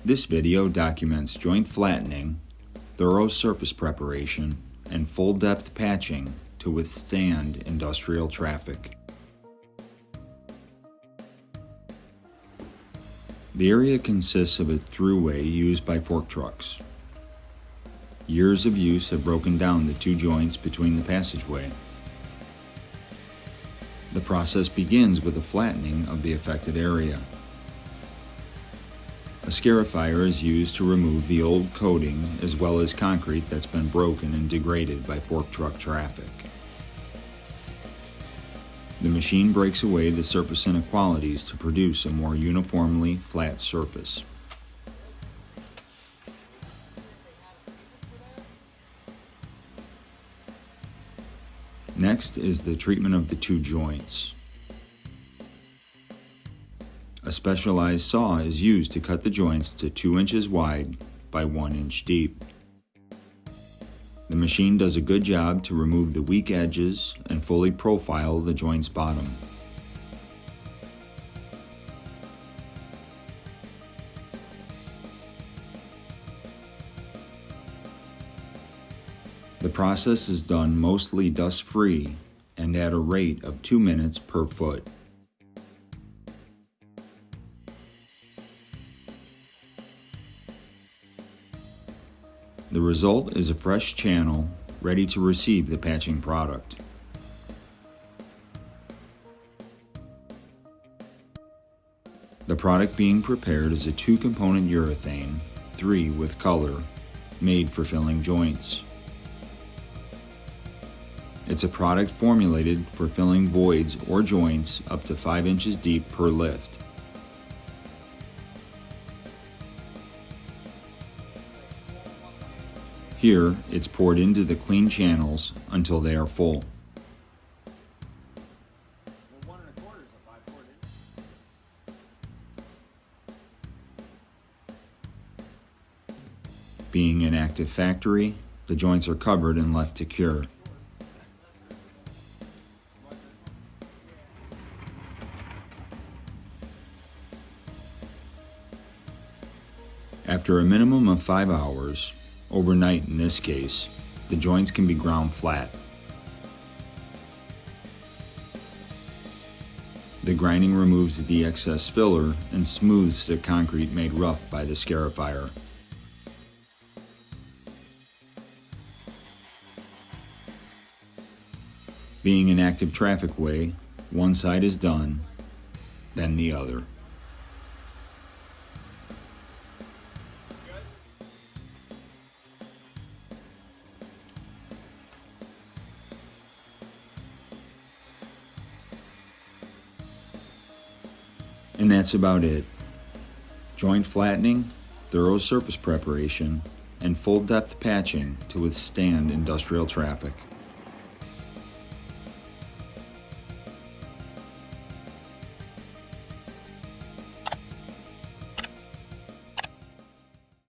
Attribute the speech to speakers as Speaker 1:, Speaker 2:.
Speaker 1: This video documents joint flattening, thorough surface preparation, and full-depth patching to withstand industrial traffic. The area consists of a throughway used by fork trucks. Years of use have broken down the two joints between the passageway. The process begins with a flattening of the affected area. A scarifier is used to remove the old coating as well as concrete that's been broken and degraded by fork truck traffic. The machine breaks away the surface inequalities to produce a more uniformly flat surface. Next is the treatment of the two joints. A specialized saw is used to cut the joints to 2 inches wide by 1 inch deep. The machine does a good job to remove the weak edges and fully profile the joint's bottom. The process is done mostly dust-free and at a rate of 2 minutes per foot. The result is a fresh channel ready to receive the patching product. The product being prepared is a 2-component urethane, 3 with color, made for filling joints. It's a product formulated for filling voids or joints up to 5 inches deep per lift. Here, it's poured into the clean channels until they are full. Being an active factory, the joints are covered and left to cure. After a minimum of 5 hours, overnight in this case, the joints can be ground flat. The grinding removes the excess filler and smooths the concrete made rough by the scarifier. Being an active traffic way, one side is done, then the other. And that's about it. Joint flattening, thorough surface preparation, and full depth patching to withstand industrial traffic.